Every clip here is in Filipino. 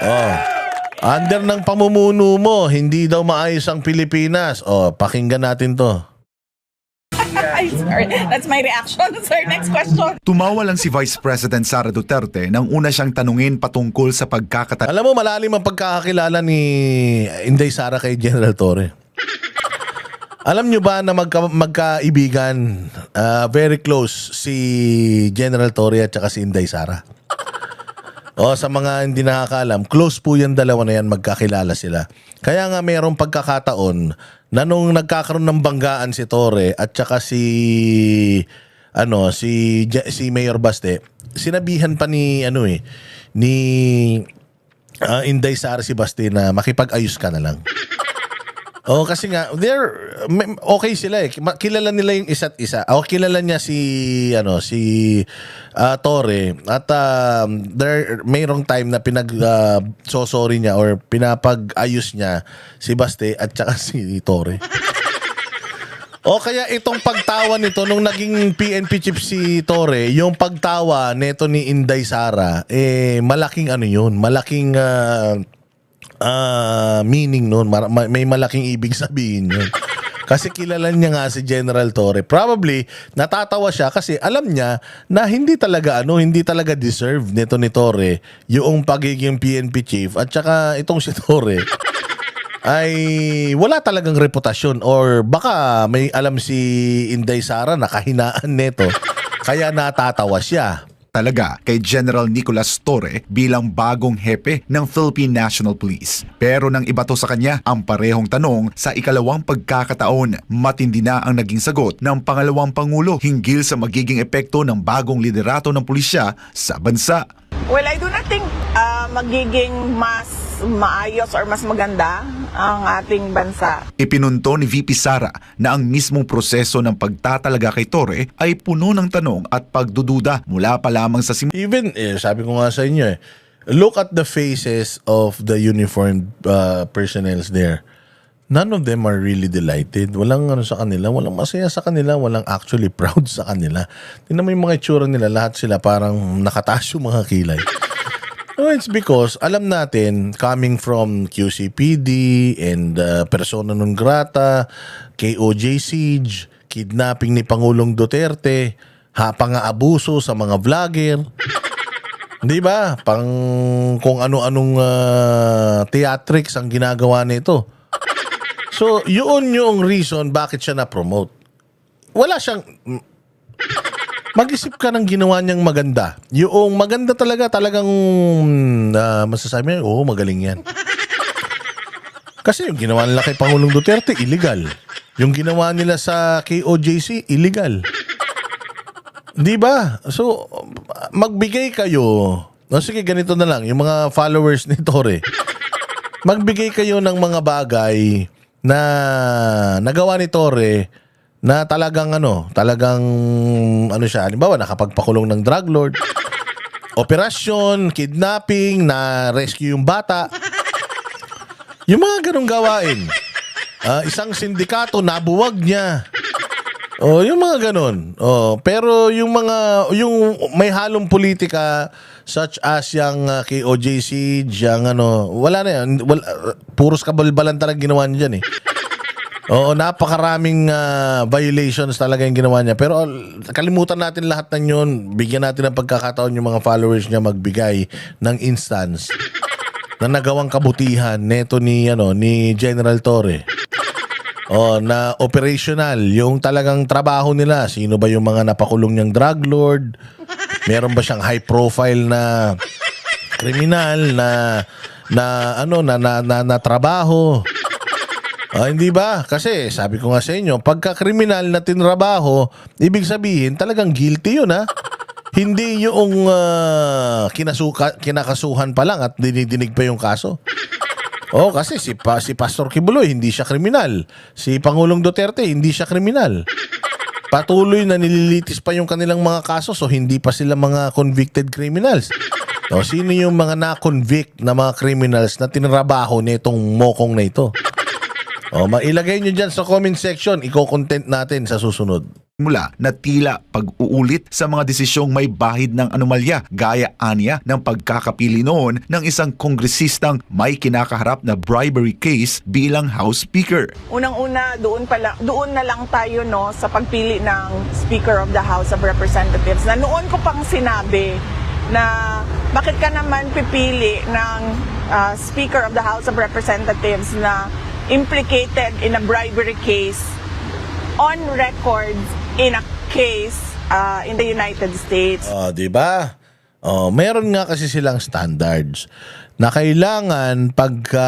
Oh. Under ng pamumuno mo, hindi daw maayos ang Pilipinas. Oh, pakinggan natin to. Ay, sorry. That's my reaction. Sir, next question. Tumawa lang si Vice President Sara Duterte nang una siyang tanungin patungkol sa pagkakatanggap Alam mo, malalim ang pagkakakilala ni Inday Sara kay General Torre. Alam nyo ba na magkaibigan, very close si General Torre at saka si Inday Sara? O sa mga hindi nakakaalam, close po yung dalawa na yan, magkakilala sila. Kaya nga mayroong pagkakataon na nung nagkakaroon ng banggaan si Torre at saka si Mayor Baste, sinabihan pa ni Inday Sara si Baste na makipag-ayos ka na lang. Oh, kasi nga okay sila eh. Kilala nila yung isa't isa. O kilala niya si Torre at mayroong time na sorry niya or pinapag-ayos niya si Baste at saka si Torre. O kaya itong pagtawa nito nung naging PNP chief si Torre, yung pagtawa nito ni Inday Sara, malaking malaking meaning nun. May malaking ibig sabihin yun. Kasi kilala niya nga si General Torre. Probably natatawa siya kasi alam niya na hindi talaga deserve nito ni Torre yung pagiging PNP chief at saka itong si Torre ay wala talagang reputasyon or baka may alam si Inday Sara na kahinaan nito kaya natatawa siya talaga kay General Nicolas Torre bilang bagong hepe ng Philippine National Police. Pero nang ibato sa kanya ang parehong tanong sa ikalawang pagkakataon, matindi na ang naging sagot ng pangalawang Pangulo hinggil sa magiging epekto ng bagong liderato ng pulisya sa bansa. Well, I do not think magiging mas maayos or mas maganda ang ating bansa. Ipinunto ni VP Sara na ang mismong proseso ng pagtatalaga kay Torre ay puno ng tanong at pagdududa mula pa lamang sa simula. Even, sabi ko nga sa inyo look at the faces of the uniformed personnel there. None of them are really delighted. Walang sa kanila, walang masaya sa kanila, walang actually proud sa kanila. Tingnan mo yung mga itsura nila, lahat sila parang nakataas yung mga kilay. No, it's because alam natin, coming from QCPD and persona non grata, KOJ siege, kidnapping ni Pangulong Duterte, pang-aabuso sa mga vlogger. Di ba? Pang kung ano-anong theatrics ang ginagawa nito. So, yun yung reason bakit siya na-promote. Wala siyang... Mag-isip ka ng ginawa niyang maganda. Yung maganda talagang masasabi niya, magaling yan. Kasi yung ginawa nila kay Pangulong Duterte, illegal. Yung ginawa nila sa KOJC, illegal. Di ba? So, magbigay kayo. Sige, ganito na lang. Yung mga followers ni Torre. Magbigay kayo ng mga bagay na nagawa ni Torre na talagang siya, halimbawa nakapagpakulong ng drug lord, operasyon, kidnapping, na rescue yung bata. Yung mga ganong gawain. Isang sindikato nabuwag niya. Yung mga ganon. Pero yung may halong politika such as yung KOJC, wala na yan. Puros kabalbalan talaga ginawa niya dyan napakaraming violations talaga yung ginawa niya. Pero kalimutan natin lahat ng yun. Bigyan natin ng pagkakataon yung mga followers niya magbigay ng instance na nagawang kabutihan neto ni General Torre. Na operational, yung talagang trabaho nila. Sino ba yung mga napakulong niyang drug lord? Meron ba siyang high profile na kriminal na trabaho? Hindi ba? Kasi sabi ko nga sa inyo, pagka kriminal na tinrabaho, ibig sabihin talagang guilty yun Hindi yung kinakasuhan pa lang at dinidinig pa yung kaso. Kasi si Pastor Kibuloy, hindi siya kriminal. Si Pangulong Duterte, hindi siya kriminal. Patuloy na nililitis pa yung kanilang mga kaso, so hindi pa sila mga convicted criminals. Sino yung mga na-convict na mga criminals na tinrabaho nitong mokong na ito? Mailagay nyo dyan sa comment section, i-content natin sa susunod. mula na tila pag-uulit sa mga desisyong may bahid ng anomalya gaya aniya ng pagkakapili noon ng isang kongresistang may kinakaharap na bribery case bilang House Speaker. Unang-una, doon na lang tayo no sa pagpili ng Speaker of the House of Representatives. Na noon ko pang sinabi na bakit ka naman pipili ng Speaker of the House of Representatives na implicated in a bribery case on record in a case in the United States. Di ba? Meron nga kasi silang standards na kailangan pagka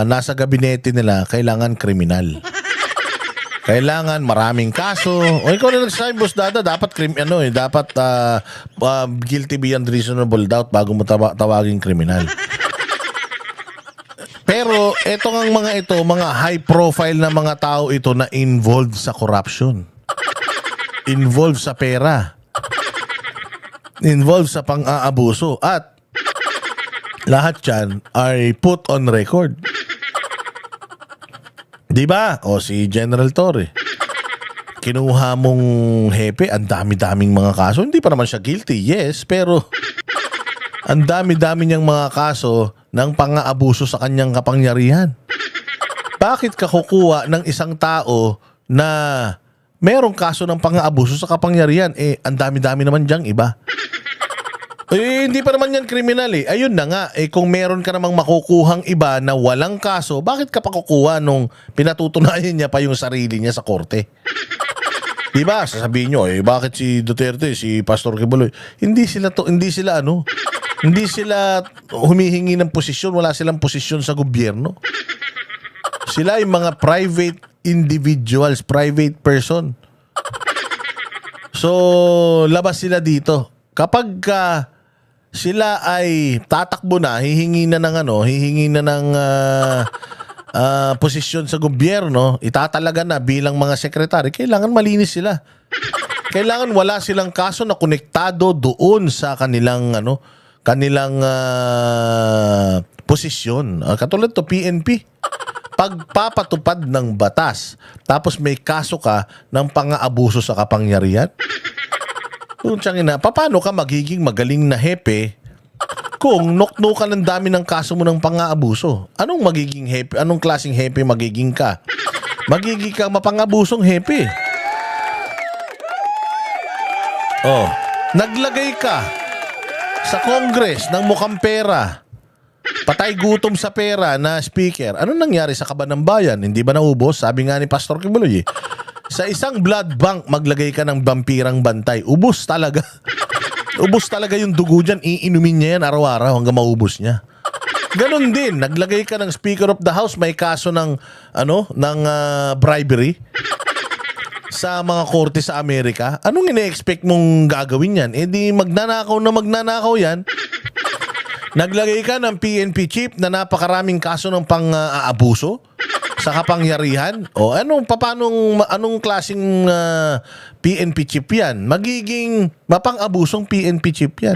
nasa gabinete nila, kailangan kriminal. Kailangan maraming kaso. O ikaw na nagsasabi, Boss Dada, dapat dapat guilty beyond reasonable doubt bago mo tawaging kriminal. Pero eto ngang mga ito, mga high profile na mga tao ito na involved sa corruption. Involved sa pera. Involved sa pang-aabuso. At lahat yan ay put on record. Di ba? O si General Torre. Kinuha mong hepe, ang dami-daming mga kaso. Hindi pa naman siya guilty, yes, pero ang dami-dami niyang mga kaso ng pang-aabuso sa kanyang kapangyarihan. Bakit ka kukuha ng isang tao na merong kaso ng pang-aabuso sa kapangyarihan? Ang dami-dami naman diyang iba. Hindi pa naman yan kriminal eh. Ayun na nga, kung meron ka namang makukuhang iba na walang kaso, bakit ka pa kukuha nung pinatutunayan niya pa yung sarili niya sa korte? Diba? Sasabihin nyo, bakit si Duterte, si Pastor Quiboloy, hindi sila humihingi ng posisyon, wala silang posisyon sa gobyerno. Sila yung mga private individuals, private person. So, labas sila dito. Kapag sila ay tatakbo na, hihingi na ng posisyon sa gobyerno, itatalaga na bilang mga sekretary, kailangan malinis sila. Kailangan wala silang kaso na konektado doon sa kanilang posisyon. Katulad to PNP. Pagpapatupad ng batas, tapos may kaso ka ng pang-aabuso sa kapangyarihan. Paano ka magiging magaling na hepe kung noknukan ng dami ng kaso mo ng pang-aabuso? Anong magiging hepe? Anong klaseng hepe magiging ka? Magiging ka mapang-abusong hepe. Naglagay ka sa Congress ng mukhang pera. Patay gutom sa pera na speaker. Anong nangyari sa kaban ng bayan? Hindi ba naubos? Sabi nga ni Pastor Quiboloy, sa isang blood bank, maglagay ka ng vampirang bantay. Ubos talaga. Ubos talaga yung dugo dyan. Iinumin niya yan araw-araw hanggang maubos niya. Ganon din. Naglagay ka ng Speaker of the House, may kaso ng bribery sa mga korte sa Amerika. Anong ine-expect mong gagawin yan? Di magnanakaw yan. Naglagay ka ng PNP chief na napakaraming kaso ng pang-aabuso sa kapangyarihan. Anong klaseng PNP chief yan? Magiging mapang-abusong PNP chief yan.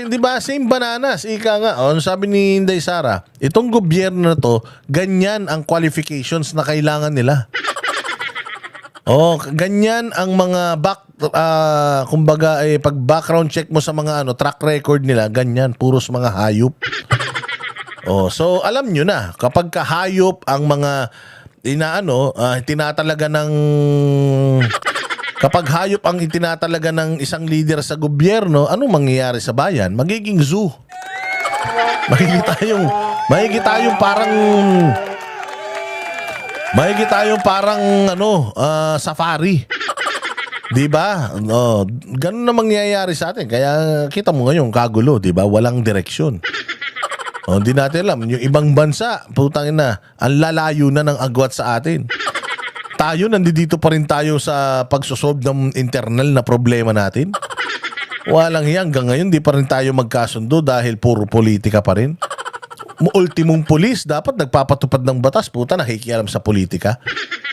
Di ba? Same bananas. Ika nga. Sabi ni Inday Sara, itong gobyerno na to, ganyan ang qualifications na kailangan nila. Ganyan ang mga pag background check mo sa mga track record nila, ganyan, puros mga hayop. So alam nyo na, kapag kahayop ang mga tinatalaga ng kapag hayop ang itinatalaga ng isang leader sa gobyerno, anong mangyayari sa bayan? Magiging zoo. Mahigit tayong parang safari. 'Di ba? Ganun na mangyayari sa atin. Kaya kita mo ngayon kagulo, 'di ba? Walang direksyon. Hindi natin alam yung ibang bansa, putangin na, ang lalayo na ng agwat sa atin. Tayo nandito pa rin tayo sa pagsosolve ng internal na problema natin. Walang hiyang hanggang ngayon di pa rin tayo magkasundo dahil puro politika pa rin. Ultimong pulis, dapat nagpapatupad ng batas, puta, nakikialam sa politika.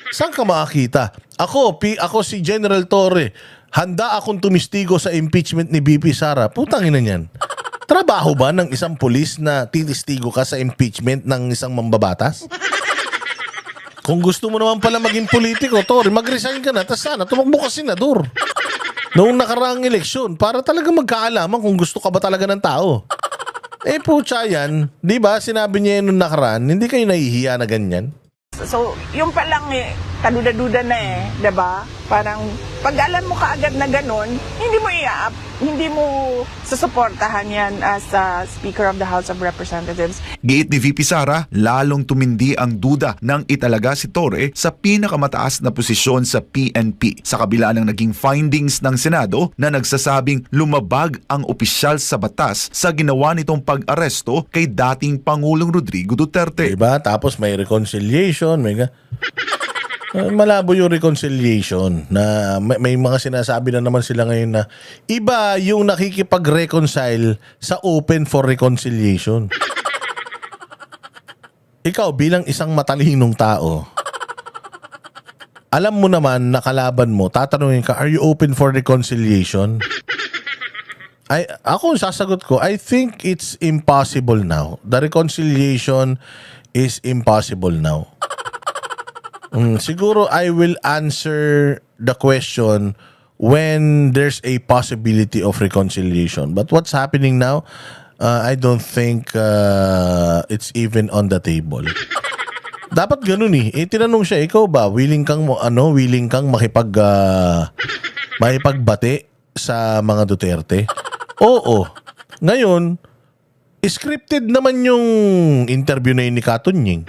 Saan ka makakita? Ako si General Torre, handa akong tumistigo sa impeachment ni BP Sara. Putang ina niyan. Trabaho ba ng isang pulis na titistigo ka sa impeachment ng isang mambabatas? Kung gusto mo naman pala maging politiko, Tory, mag-resign ka na, tapos sana tumakbo ka senador. Noong nakaraang eleksyon, para talaga magkaalaman kung gusto ka ba talaga ng tao. Pucha yan, di ba? Sinabi niya yun nung nakaraan, hindi kayo nahihiya na ganyan? So, yung pa lang kaduda-duda na 'di ba? Parang pag alam mo kaagad na ganun, hindi mo susuportahan yan as Speaker of the House of Representatives. Giit ni VP Sara, lalong tumindi ang duda ng italaga si Torre sa pinakamataas na posisyon sa PNP sa kabila ng naging findings ng Senado na nagsasabing lumabag ang opisyal sa batas sa ginawa nitong pag-aresto kay dating Pangulong Rodrigo Duterte. Diba? Tapos may reconciliation, malabo yung reconciliation na may mga sinasabi na naman sila ngayon na iba yung nakikipag-reconcile sa open for reconciliation. Ikaw bilang isang matalinong tao, alam mo naman na kalaban mo, tatanungin ka, are you open for reconciliation? Ako sasagot ko, I think it's impossible now. The reconciliation is impossible now. Siguro I will answer the question when there's a possibility of reconciliation. But what's happening now, I don't think it's even on the table. Dapat ganun tinanong siya, ikaw ba willing kang makipagbati sa mga Duterte? Oo. Ngayon, scripted naman yung interview na yun ni Katunying.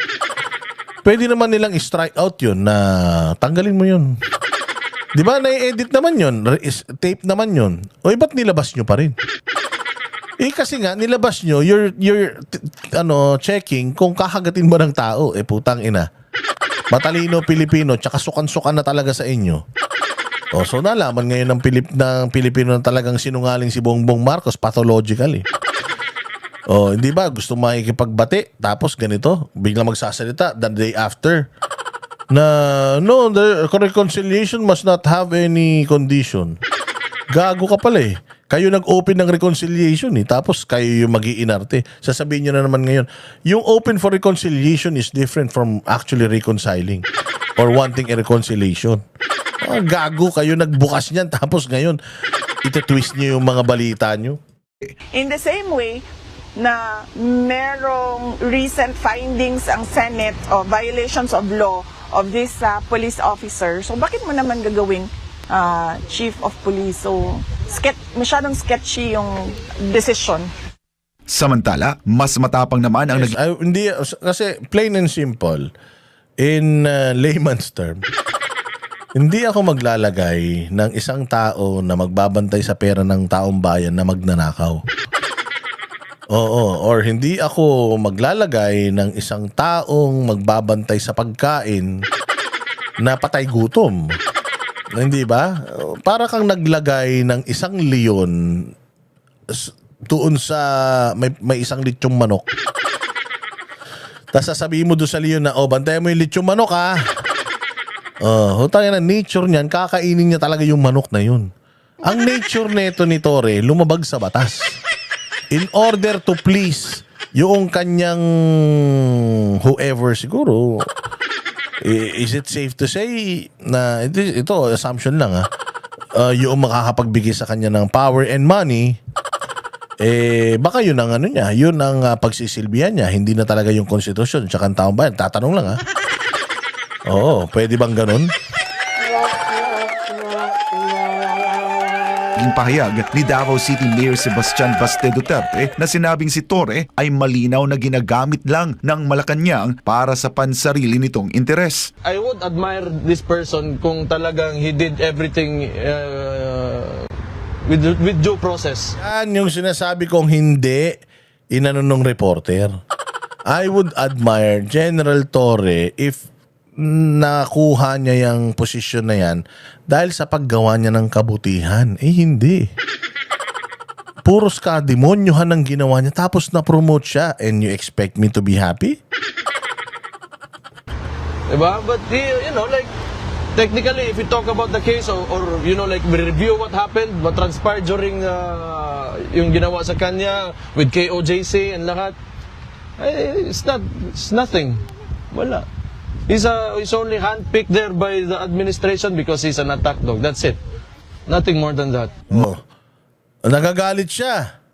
Pwede naman nilang strike out yun na tanggalin mo yun. Di ba? Na-edit naman yun. Tape naman yun. O ba't nilabas nyo pa rin? Kasi nga, nilabas nyo, you're checking kung kakagatin ba ng tao. Putang ina. Matalino Pilipino, tsaka sukan-sukan na talaga sa inyo. So nalaman ngayon ng Pilipino na talagang sinungaling si Bongbong Marcos, pathological hindi ba? Gusto makikipagbati, tapos ganito, biglang magsasalita the day after na no, the reconciliation must not have any condition. Gago ka pala Kayo nag-open ng reconciliation tapos kayo yung mag-iinarte. Sasabihin nyo na naman ngayon, yung open for reconciliation is different from actually reconciling or wanting a reconciliation. Gago, kayo nagbukas niyan tapos ngayon ito-twist nyo yung mga balita nyo. In the same way na merong recent findings ang Senate of violations of law of this police officer. So bakit mo naman gagawing chief of police? So masyadong sketchy yung decision. Samantala, mas matapang naman ang hindi, kasi plain and simple, in layman's term, hindi ako maglalagay ng isang tao na magbabantay sa pera ng taong bayan na magnanakaw. Or hindi ako maglalagay ng isang taong magbabantay sa pagkain na patay gutom. Hindi ba? Para kang naglagay ng isang leon doon sa may isang lechong manok. Tapos sasabihin mo doon sa leon na, bantayan mo yung lechong manok hutangin na nature niyan, kakainin niya talaga yung manok na yun. Ang nature neto ni Torre, lumabag sa batas. In order to please yung kanyang whoever siguro, is it safe to say na ito assumption lang yung makakapagbigay sa kanya ng power and money, baka yun ang yun ang pagsisilbihan niya, hindi na talaga yung konstitusyon tsaka ang taong bayan. Tatanong lang pwede bang ganun? Pahayag ni Davao City Mayor Sebastian Baste Duterte na sinabing si Torre ay malinaw na ginagamit lang ng Malacanang para sa pansarili nitong interes. I would admire this person kung talagang he did everything with due process. Yan yung sinasabi kong hindi inanong reporter. I would admire General Torre if nakuha niya yung posisyon na yan dahil sa paggawa niya ng kabutihan. Hindi. Puros demonyohan ang ginawa niya tapos na-promote siya and you expect me to be happy? Diba? But technically if you talk about the case or we review what happened, what transpired during yung ginawa sa kanya with KOJC and lahat, it's nothing. Wala. He's only handpicked there by the administration because he's an attack dog. That's it. Nothing more than that. Oh. Nagagalit siya.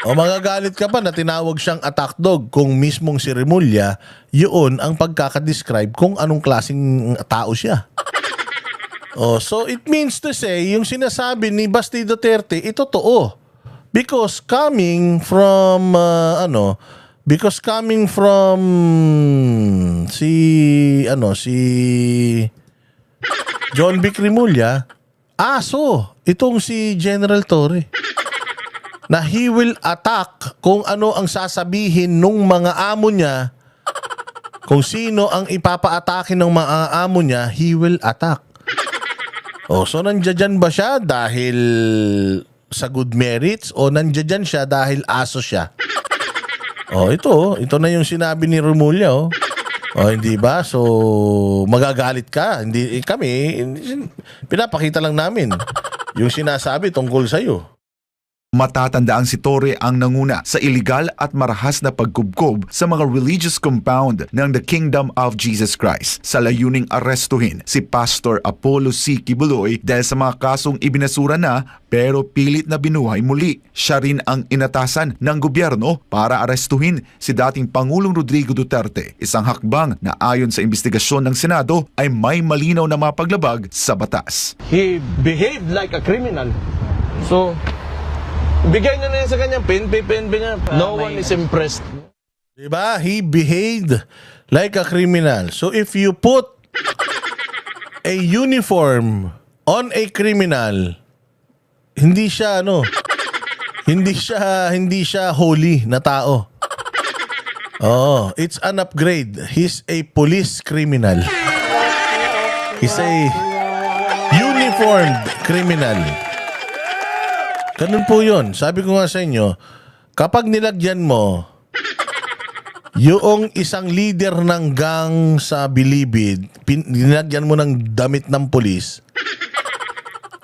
O magagalit ka pa na tinawag siyang attack dog kung mismong si Remulla, yun ang pagkakadescribe kung anong klaseng tao siya. Oh, so it means to say, yung sinasabi ni Basti Duterte, ito totoo. Because coming from si John Vic Remulla, itong si General Torre, na he will attack kung ano ang sasabihin nung mga amo niya, kung sino ang ipapaatake ng mga amo niya, he will attack. Oh, so nandiyan ba siya dahil sa good merits o nandiyan siya dahil aso siya? Oh, ito na yung sinabi ni Remulla, oh. Oh, hindi ba? So magagalit ka. Hindi kami pinapakita lang namin yung sinasabi tungkol sa iyo. Matatandaan si Torre ang nanguna sa iligal at marahas na pagkubkob sa mga religious compound ng The Kingdom of Jesus Christ sa layuning arestuhin si Pastor Apollo C. Kibuloy dahil sa mga kasong ibinasura na pero pilit na binuhay muli. Siya rin ang inatasan ng gobyerno para arestuhin si dating Pangulong Rodrigo Duterte, isang hakbang na ayon sa investigasyon ng Senado ay may malinaw na mapaglabag sa batas. He behaved like a criminal. So, bigay na yan sa kanya, PNP niya. No one is impressed. Diba? He behaved like a criminal. So if you put a uniform on a criminal, hindi siya hindi siya holy na tao. Oh, it's an upgrade. He's a police criminal. He's a uniformed criminal. Ganun po yun. Sabi ko nga sa inyo, kapag nilagyan mo yung isang leader ng gang sa Bilibid, nilagyan mo ng damit ng pulis,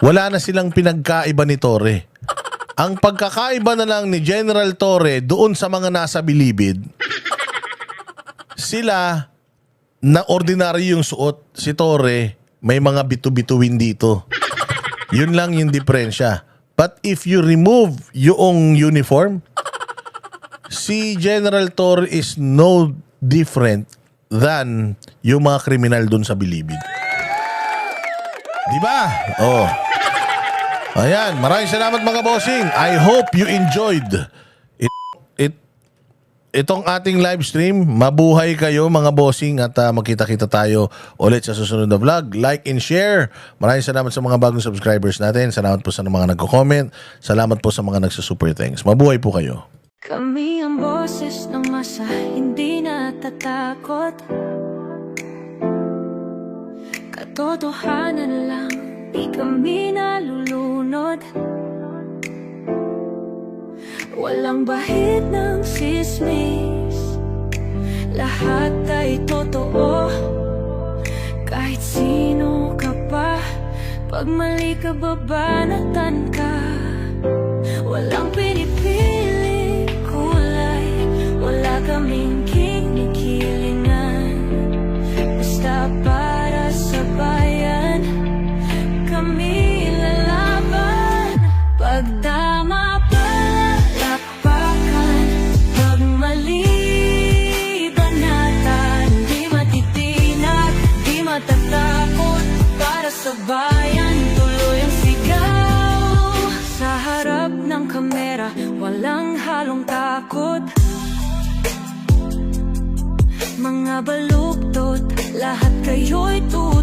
wala na silang pinagkaiba ni Torre. Ang pagkakaiba na lang ni General Torre doon sa mga nasa Bilibid, sila na ordinary yung suot. Si Torre, may mga bitu-bituin dito. Yun lang yung diferensya. But if you remove yung uniform, si General Torre is no different than yung mga kriminal dun sa Bilibid. Diba? Oh. Ayan, maraming salamat mga bossing. I hope you enjoyed itong ating live stream. Mabuhay kayo mga bossing at magkita-kita tayo ulit sa susunod na vlog. Like and share. Maraming salamat sa mga bagong subscribers natin. Salamat po sa mga nagko-comment. Salamat po sa mga nagsusuper thanks. Mabuhay po kayo. Kami ang boses ng masa, hindi natatakot. Katotohanan lang, di kami nalulunod. Walang bahid ng sismis, lahat ay totoo. Kahit sino ka pa, pag mali ka babanatan ka. Walang pinipili kulay, wala kaming kinikilingan. Basta para sa bayan, kami lalaban. Pagtama palakpakan, pag mali banatan. Di matitinag, di matatakot, para sa bayan tuloy ang sigaw. Sa harap ng kamera, walang halong takot. Mga baluktot, lahat kayo'y tulad.